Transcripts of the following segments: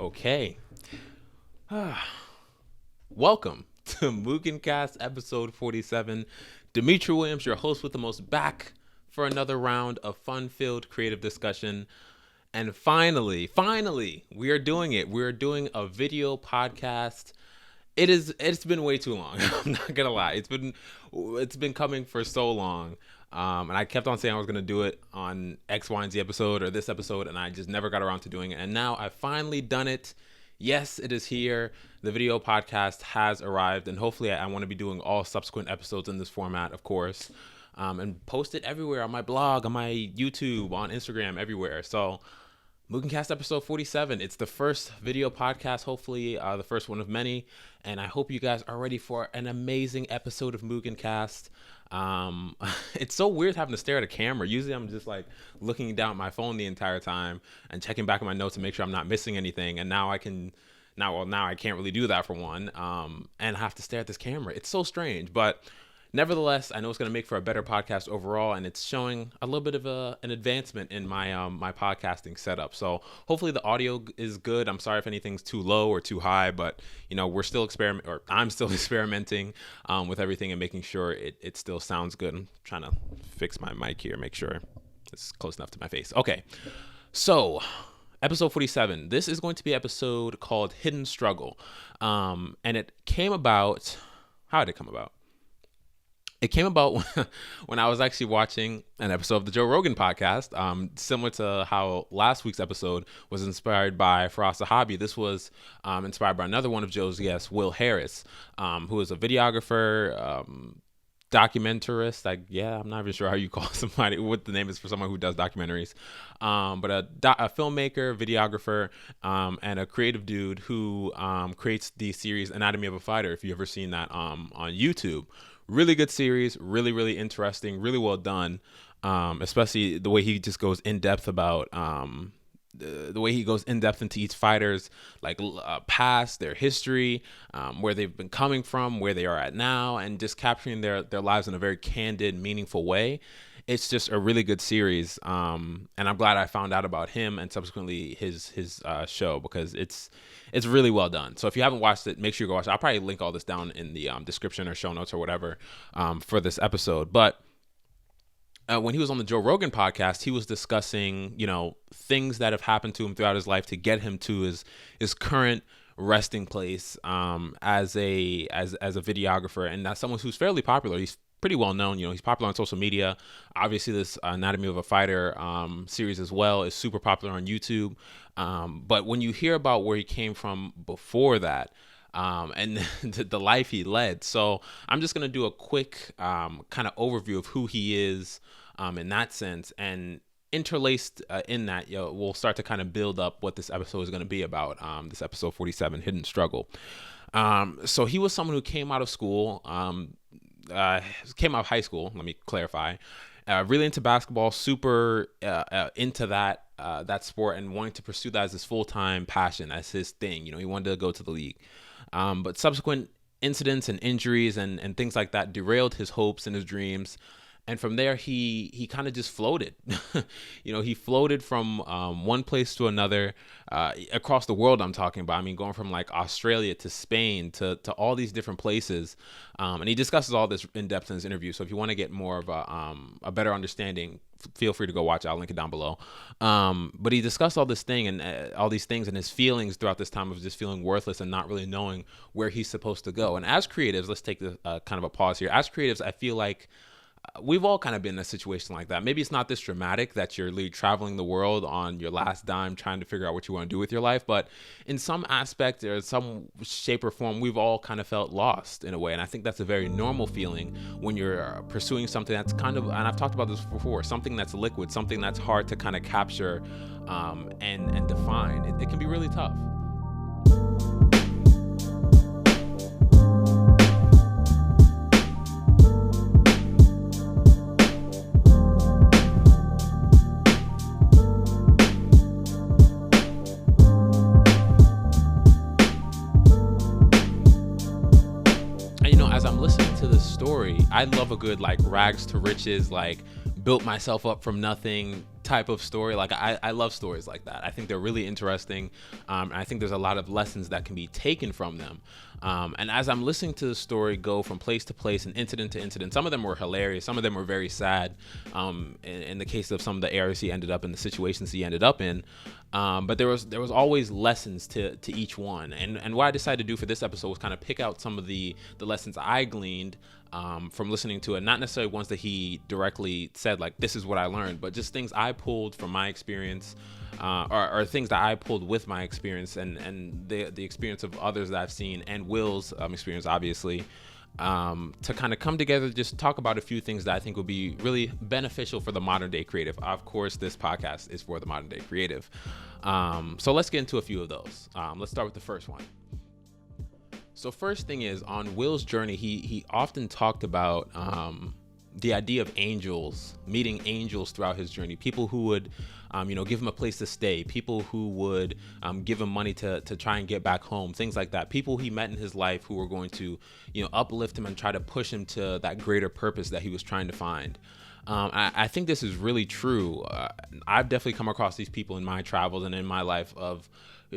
Okay. Welcome to MugenCast episode 47. Dimitri Williams, your host with the most, back for another round of fun-filled creative discussion. And finally, we are doing it. We are doing a video podcast. It's been way too long. I'm not gonna lie. It's been coming for so long. And I kept on saying I was gonna do it on X, Y, and Z episode or this episode, and I just never got around to doing it. And now I've finally done it. Yes, it is here. The video podcast has arrived, and hopefully I want to be doing all subsequent episodes in this format, of course, and post it everywhere on my blog, on my YouTube, on Instagram, everywhere. So MugenCast episode 47. It's the first video podcast, hopefully the first one of many, and I hope you guys are ready for an amazing episode of MugenCast. It's so weird having to stare at a camera. Usually I'm just like looking down at my phone the entire time and checking back at my notes to make sure I'm not missing anything. And now I can't really do that for one. And have to stare at this camera. It's so strange, but nevertheless, I know it's going to make for a better podcast overall, and it's showing a little bit of an advancement in my my podcasting setup. So hopefully the audio is good. I'm sorry if anything's too low or too high, but I'm still experimenting with everything and making sure it still sounds good. I'm trying to fix my mic here, make sure it's close enough to my face. Okay, so episode 47. This is going to be an episode called Hidden Struggle, and it came about. How did it come about? It came about when I was actually watching an episode of the Joe Rogan podcast, similar to how last week's episode was inspired by Faraz Sahabi. This was inspired by another one of Joe's guests, Will Harris, who is a videographer, documentarist. I'm not even sure how you call somebody, what the name is for someone who does documentaries, but a filmmaker, videographer, and a creative dude who creates the series Anatomy of a Fighter, if you've ever seen that on YouTube. Really good series, really, really interesting, really well done, especially the way he just goes in depth about the way he goes in depth into each fighter's past, their history, where they've been coming from, where they are at now, and just capturing their lives in a very candid, meaningful way. It's just a really good series, and I'm glad I found out about him and subsequently his show, because it's really well done. So if you haven't watched it, make sure you go watch it. I'll probably link all this down in the description or show notes or whatever for this episode. But when he was on the Joe Rogan podcast, he was discussing things that have happened to him throughout his life to get him to his current resting place as a videographer, and that's someone who's fairly popular. He's pretty well known. He's popular on social media. Obviously, this Anatomy of a Fighter series as well is super popular on YouTube. But when you hear about where he came from before that, and the life he led, so I'm just gonna do a quick kind of overview of who he is in that sense, and interlaced in that, we'll start to kind of build up what this episode is going to be about. This episode 47, Hidden Struggle. So he was someone who came out of school. Came out of high school, let me clarify, really into basketball, super into that sport, and wanting to pursue that as his full-time passion, as his thing. He wanted to go to the league. But subsequent incidents and injuries and things like that derailed his hopes and his dreams. And from there, he kind of just floated. He floated from one place to another, across the world I'm talking about. I mean, going from Australia to Spain to all these different places. And he discusses all this in depth in his interview. So if you want to get more of a better understanding, feel free to go watch it. I'll link it down below. But he discussed all this thing and all these things and his feelings throughout this time of just feeling worthless and not really knowing where he's supposed to go. And as creatives, let's take the kind of a pause here. As creatives, I feel like we've all kind of been in a situation like that. Maybe it's not this dramatic that you're literally traveling the world on your last dime trying to figure out what you want to do with your life, but in some aspect or some shape or form, we've all kind of felt lost in a way. And I think that's a very normal feeling when you're pursuing something that's kind of, and I've talked about this before, something that's liquid, something that's hard to kind of capture and define. It can be really tough. As I'm listening to story. I love a good like rags to riches, like built myself up from nothing type of story. Like I love stories like that. I think they're really interesting. And I think there's a lot of lessons that can be taken from them. And as I'm listening to the story go from place to place and incident to incident, some of them were hilarious. Some of them were very sad. In the case of some of the areas he ended up in, the situations he ended up in. But there was always lessons to each one. And what I decided to do for this episode was kind of pick out some of the lessons I gleaned from listening to it. Not necessarily ones that he directly said, like, this is what I learned, but just things I pulled from my experience, or things that I pulled with my experience and the experience of others that I've seen, and Will's experience, obviously, to kind of come together, just talk about a few things that I think would be really beneficial for the modern day creative. Of course, this podcast is for the modern day creative. So let's get into a few of those. Let's start with the first one. So first thing is, on Will's journey, he often talked about the idea of angels, meeting angels throughout his journey, people who would give him a place to stay, people who would give him money to try and get back home, things like that. People he met in his life who were going to uplift him and try to push him to that greater purpose that he was trying to find. I think this is really true. I've definitely come across these people in my travels and in my life, of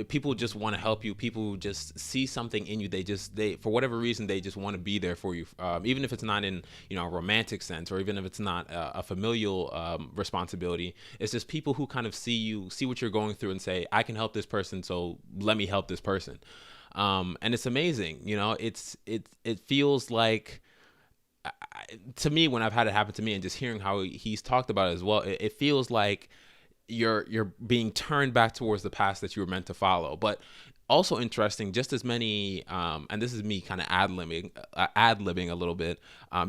people just want to help you. People just see something in you. They for whatever reason, they just want to be there for you. Even if it's not in a romantic sense, or even if it's not a familial responsibility. It's just people who kind of see what you're going through and say, I can help this person, so let me help this person. And it's amazing. It feels like, to me, when I've had it happen to me, and just hearing how he's talked about it as well, it feels like you're being turned back towards the path that you were meant to follow. But also interesting, just as many, and this is me kind of ad-libbing a little bit,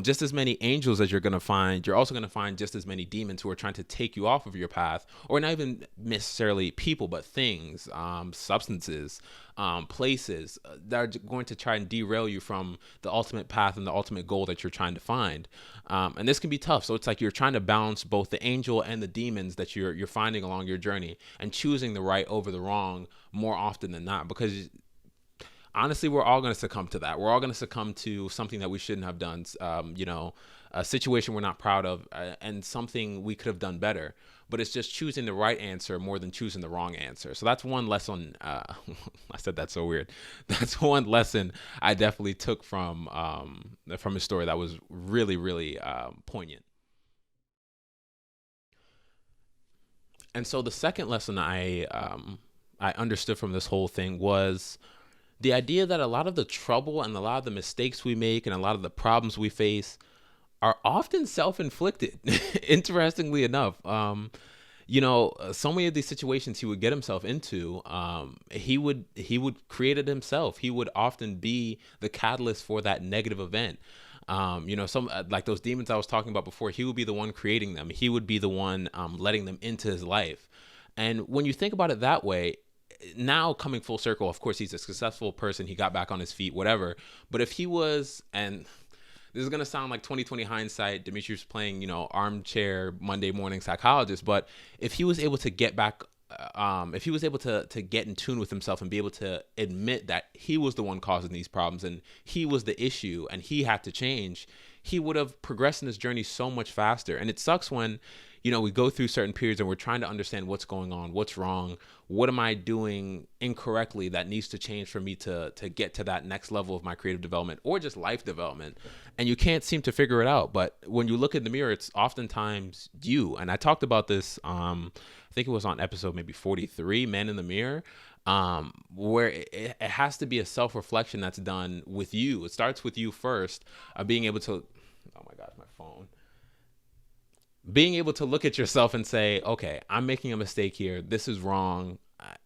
just as many angels as you're going to find, you're also going to find just as many demons who are trying to take you off of your path, or not even necessarily people, but things, substances, places that are going to try and derail you from the ultimate path and the ultimate goal that you're trying to find. And this can be tough. So it's like you're trying to balance both the angel and the demons that you're finding along your journey, and choosing the right over the wrong more often than not, because honestly, we're all going to succumb to that. We're all going to succumb to something that we shouldn't have done, a situation we're not proud of, and something we could have done better. But it's just choosing the right answer more than choosing the wrong answer. So that's one lesson. I said that so weird. That's one lesson I definitely took from his story that was really, really poignant. And so the second lesson I understood from this whole thing was the idea that a lot of the trouble and a lot of the mistakes we make and a lot of the problems we face are often self-inflicted. Interestingly enough, so many of these situations he would get himself into, he would create it himself. He would often be the catalyst for that negative event. Some like those demons I was talking about before, he would be the one creating them. He would be the one letting them into his life. And when you think about it that way, now coming full circle, of course, he's a successful person. He got back on his feet, whatever. But if he was, and this is going to sound like 2020 hindsight, Demetrius playing, armchair Monday morning psychologist. But if he was able to get back, if he was able to get in tune with himself and be able to admit that he was the one causing these problems and he was the issue and he had to change, he would have progressed in his journey so much faster. And it sucks when, we go through certain periods and we're trying to understand what's going on, what's wrong, what am I doing incorrectly that needs to change for me to get to that next level of my creative development or just life development. And you can't seem to figure it out. But when you look in the mirror, it's oftentimes you. And I talked about this, I think it was on episode maybe 43, Man in the Mirror, where it has to be a self-reflection that's done with you. It starts with you first, being able to, oh my gosh, my phone. Being able to look at yourself and say, okay, I'm making a mistake here. This is wrong.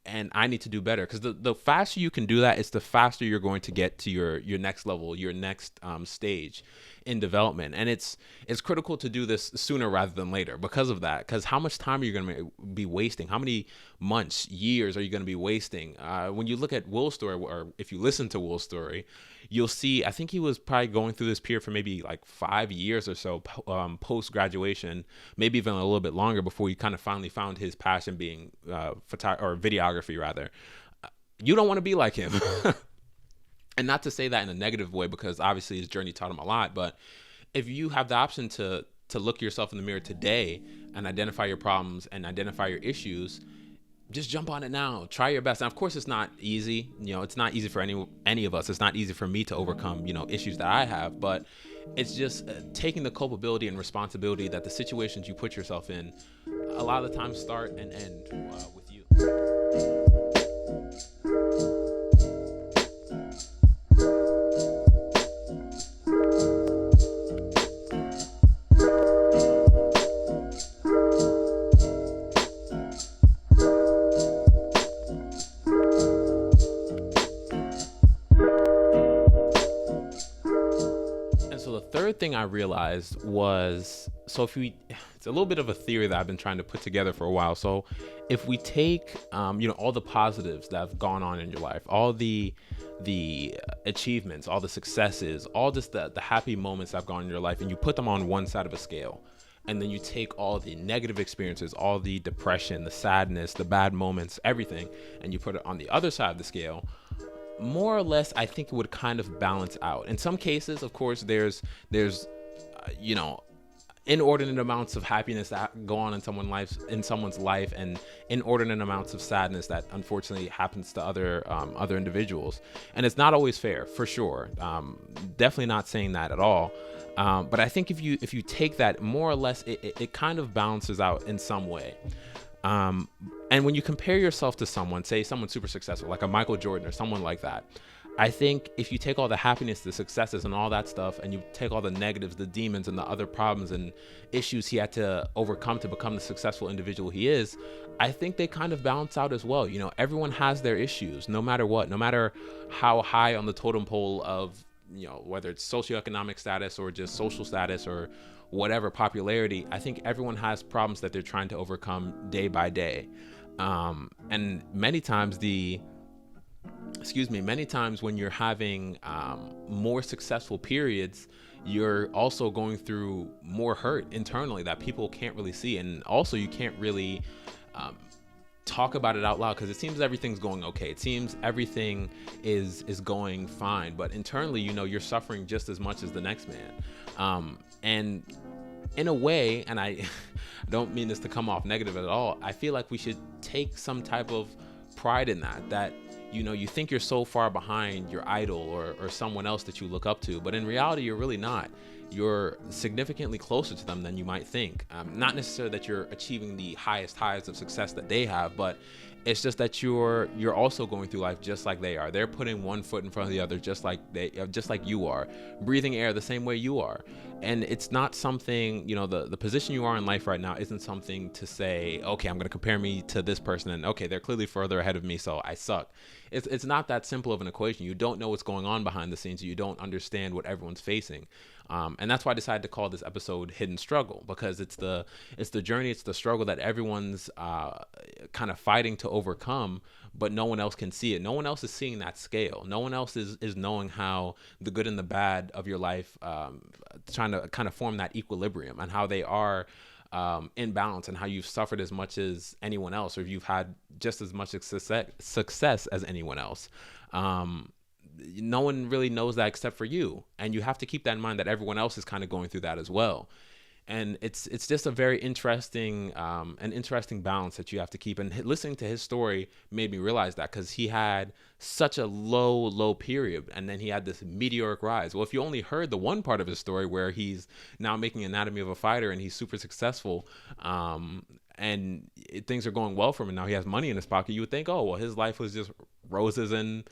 And I need to do better. Because the faster you can do that, it's the faster you're going to get to your next level, your next stage in development. And it's critical to do this sooner rather than later because of that. Because how much time are you going to be wasting? How many months, years are you going to be wasting? When you look at Will's story, or if you listen to Will's story, you'll see, I think he was probably going through this period for maybe like 5 years or so post-graduation, maybe even a little bit longer before he kind of finally found his passion being videography rather. You don't want to be like him. And not to say that in a negative way, because obviously his journey taught him a lot, but if you have the option to to look yourself in the mirror today and identify your problems and identify your issues, just jump on it now. Try your best. And of course, it's not easy. It's not easy for any of us. It's not easy for me to overcome, issues that I have. But it's just taking the culpability and responsibility that the situations you put yourself in, a lot of the times start and end with you. Third thing I realized was, it's a little bit of a theory that I've been trying to put together for a while. So if we take, all the positives that have gone on in your life, all the achievements, all the successes, all just the happy moments that have gone in your life, and you put them on one side of a scale, and then you take all the negative experiences, all the depression, the sadness, the bad moments, everything, and you put it on the other side of the scale, more or less, I think it would kind of balance out. In some cases, of course, there's inordinate amounts of happiness that go on in someone's life, and inordinate amounts of sadness that unfortunately happens to other individuals. And it's not always fair, for sure. Definitely not saying that at all. But I think if you take that, more or less, it kind of balances out in some way. And when you compare yourself to someone, say someone super successful, like a Michael Jordan or someone like that, I think if you take all the happiness, the successes and all that stuff, and you take all the negatives, the demons and the other problems and issues he had to overcome to become the successful individual he is, I think they kind of balance out as well. Everyone has their issues, no matter what, no matter how high on the totem pole of, whether it's socioeconomic status or just social status or whatever popularity. I think everyone has problems that they're trying to overcome day by day. And many times when you're having more successful periods, you're also going through more hurt internally that people can't really see. And also you can't really talk about it out loud because it seems everything's going okay. It seems everything is going fine. But internally, you're suffering just as much as the next man. And in a way, and I don't mean this to come off negative at all, I feel like we should take some type of pride in that you think you're so far behind your idol or someone else that you look up to, but in reality, you're really not. You're significantly closer to them than you might think. Not necessarily that you're achieving the highest highs of success that they have, but it's just that you're also going through life just like they are. They're putting one foot in front of the other, just like you are, breathing air the same way you are. And it's not something, the position you are in life right now isn't something to say, okay, I'm going to compare me to this person, and okay, they're clearly further ahead of me, so I suck. It's not that simple of an equation. You don't know what's going on behind the scenes. You don't understand what everyone's facing. And that's why I decided to call this episode Hidden Struggle, because it's the journey, it's the struggle that everyone's kind of fighting to overcome, but no one else can see it. No one else is seeing that scale. No one else is knowing how the good and the bad of your life, trying to kind of form that equilibrium, and how they are in balance, and how you've suffered as much as anyone else, or you've had just as much success as anyone else. No one really knows that except for you. And you have to keep that in mind, that everyone else is kind of going through that as well. And it's just a very interesting balance that you have to keep. And listening to his story made me realize that, because he had such a low period, and then he had this meteoric rise. Well, if you only heard the one part of his story where he's now making Anatomy of a Fighter and he's super successful, and things are going well for him, and now he has money in his pocket, you would think, oh, well, his life was just roses and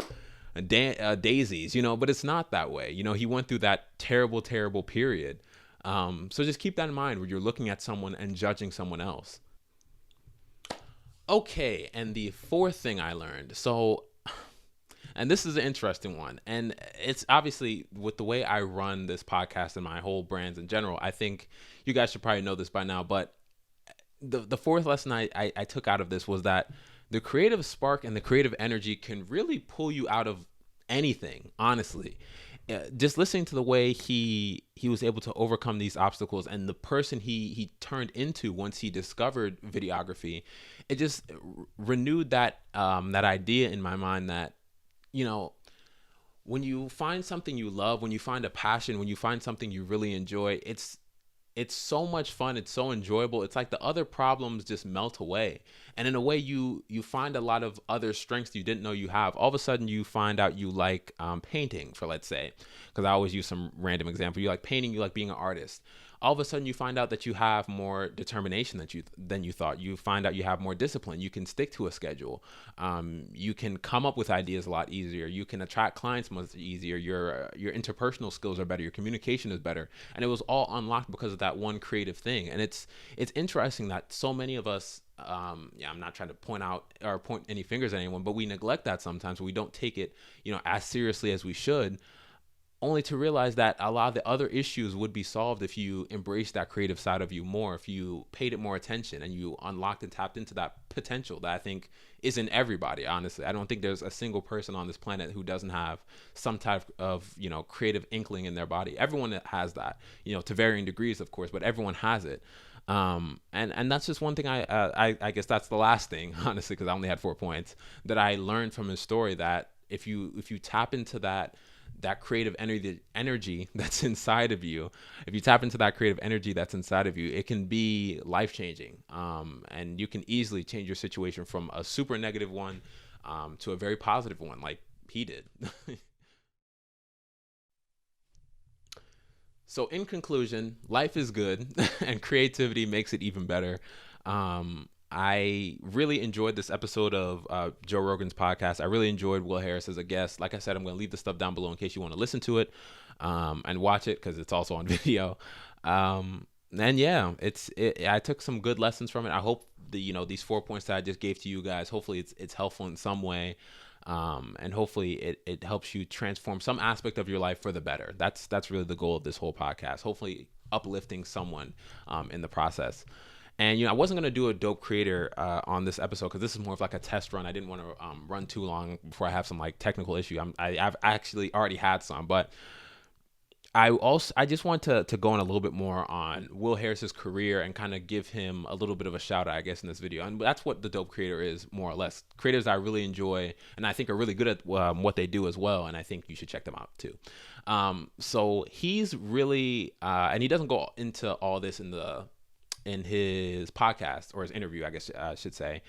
daisies, but it's not that way. He went through that terrible period. So just keep that in mind when you're looking at someone and judging someone else. Okay, and the fourth thing I learned. And this is an interesting one, and it's obviously with the way I run this podcast and my whole brands in general, I think you guys should probably know this by now, but the fourth lesson I took out of this was that the creative spark and the creative energy can really pull you out of anything, honestly. Just listening to the way he was able to overcome these obstacles, and the person he turned into once he discovered videography, it just renewed that idea in my mind that, when you find something you love, when you find a passion, when you find something you really enjoy, it's it's so much fun. It's so enjoyable. It's like the other problems just melt away. And in a way, you find a lot of other strengths you didn't know you have. All of a sudden, you find out you like painting, for let's say, because I always use some random example. You like painting, you like being an artist. All of a sudden, you find out that you have more determination than you thought. You find out you have more discipline. You can stick to a schedule. You can come up with ideas a lot easier. You can attract clients much easier. Your interpersonal skills are better. Your communication is better. And it was all unlocked because of that one creative thing. And it's interesting that so many of us, I'm not trying to point out or point any fingers at anyone, but we neglect that sometimes. We don't take it, as seriously as we should, only to realize that a lot of the other issues would be solved if you embraced that creative side of you more, if you paid it more attention and you unlocked and tapped into that potential that I think is in everybody. Honestly, I don't think there's a single person on this planet who doesn't have some type of, creative inkling in their body. Everyone has that, to varying degrees, of course, but everyone has it. And that's just one thing I guess that's the last thing, honestly, because I only had 4 points that I learned from his story, that if you tap into that creative energy that's inside of you, if you tap into that creative energy that's inside of you, it can be life-changing. And you can easily change your situation from a super negative one to a very positive one, like he did. So in conclusion, life is good and creativity makes it even better. I really enjoyed this episode of Joe Rogan's podcast. I really enjoyed Will Harris as a guest. Like I said, I'm going to leave the stuff down below in case you want to listen to it and watch it, because it's also on video. And yeah, I took some good lessons from it. I hope these 4 points that I just gave to you guys, hopefully it's helpful in some way. And hopefully it helps you transform some aspect of your life for the better. That's really the goal of this whole podcast. Hopefully uplifting someone in the process. And I wasn't gonna do a dope creator on this episode because this is more of like a test run. I didn't want to run too long before I have some like technical issue. I've actually already had some, but I just want to go on a little bit more on Will Harris's career and kind of give him a little bit of a shout out, I guess, in this video. And that's what the dope creator is, more or less. Creators I really enjoy and I think are really good at what they do as well. And I think you should check them out too. So he's really, and he doesn't go into all this in his podcast or his interview, I guess I should say.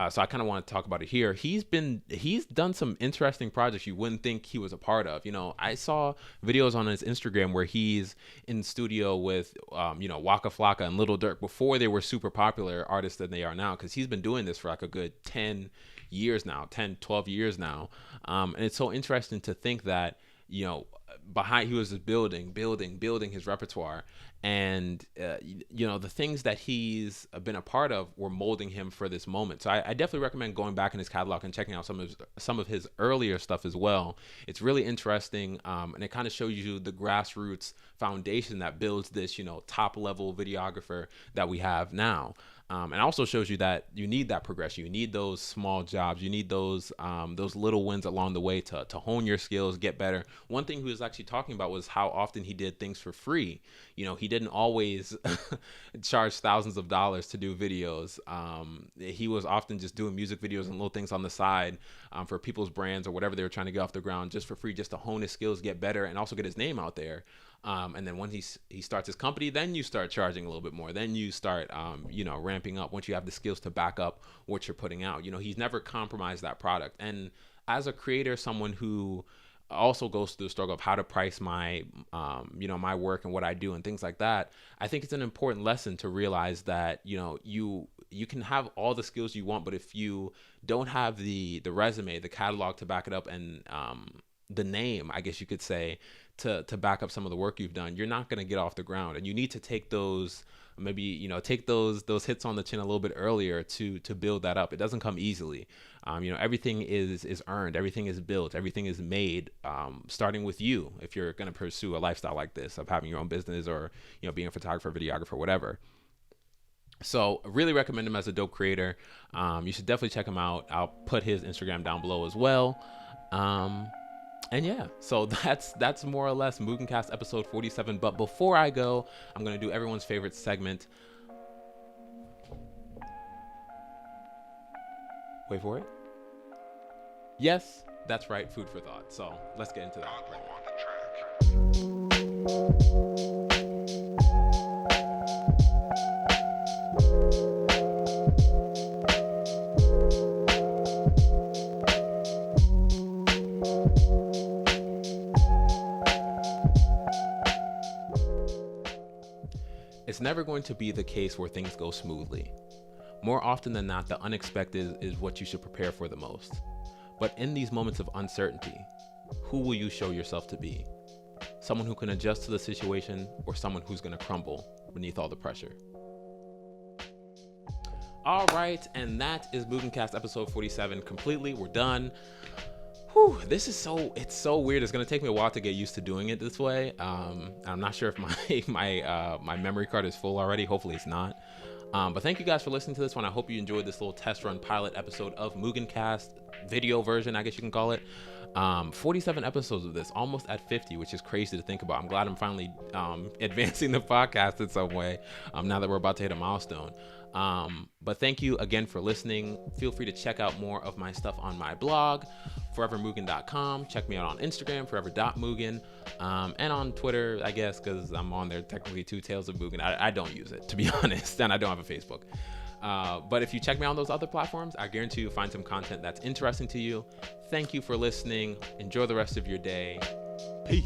So I kind of want to talk about it here. He's done some interesting projects you wouldn't think he was a part of. I saw videos on his Instagram where he's in studio with, Waka Flocka and Lil Durk before they were super popular artists than they are now. Cause he's been doing this for like a good 10 years now, 10, 12 years now. And it's so interesting to think that, behind he was just building his repertoire, and the things that he's been a part of were molding him for this moment. So I definitely recommend going back in his catalog and checking out some of his earlier stuff as well. It's really interesting, and it kind of shows you the grassroots foundation that builds this top level videographer that we have now. And also shows you that you need that progression. You need those small jobs. You need those little wins along the way to hone your skills, get better. One thing he was actually talking about was how often he did things for free. He didn't always charge thousands of dollars to do videos. He was often just doing music videos and little things on the side for people's brands or whatever they were trying to get off the ground, just for free, just to hone his skills, get better, and also get his name out there. And then when he starts his company, then you start charging a little bit more. Then you start, ramping up once you have the skills to back up what you're putting out. He's never compromised that product. And as a creator, someone who also goes through the struggle of how to price my, my work and what I do and things like that, I think it's an important lesson to realize that, you can have all the skills you want, but if you don't have the resume, the catalog to back it up, and the name, I guess you could say, to back up some of the work you've done, you're not going to get off the ground. And you need to take those, maybe, take those hits on the chin a little bit earlier to build that up. It doesn't come easily. Everything is earned, everything is built, everything is made, starting with you. If you're going to pursue a lifestyle like this of having your own business or, being a photographer, videographer, whatever. So I really recommend him as a dope creator. You should definitely check him out. I'll put his Instagram down below as well. And yeah, so that's more or less MugenCast episode 47. But before I go, I'm going to do everyone's favorite segment. Wait for it. Yes, that's right. Food for thought. So let's get into that. It's never going to be the case where things go smoothly. More often than not, the unexpected is what you should prepare for the most. But in these moments of uncertainty, who will you show yourself to be? Someone who can adjust to the situation, or someone who's going to crumble beneath all the pressure? All right, and that is MugenCast episode 47 completely. We're done. Whew, it's so weird. It's gonna take me a while to get used to doing it this way. I'm not sure if my memory card is full already. Hopefully it's not. But thank you guys for listening to this one. I hope you enjoyed this little test run pilot episode of MugenCast, video version, I guess you can call it. 47 episodes of this, almost at 50, which is crazy to think about. I'm glad I'm finally advancing the podcast in some way now that we're about to hit a milestone. But thank you again for listening. Feel free to check out more of my stuff on my blog, forevermugen.com. Check me out on Instagram, forever.mugen, and on Twitter, I guess, because I'm on there technically too, Tales of Mugen. I don't use it, to be honest, and I don't have a Facebook. But if you check me out on those other platforms, I guarantee you'll find some content that's interesting to you. Thank you for listening. Enjoy the rest of your day. Peace.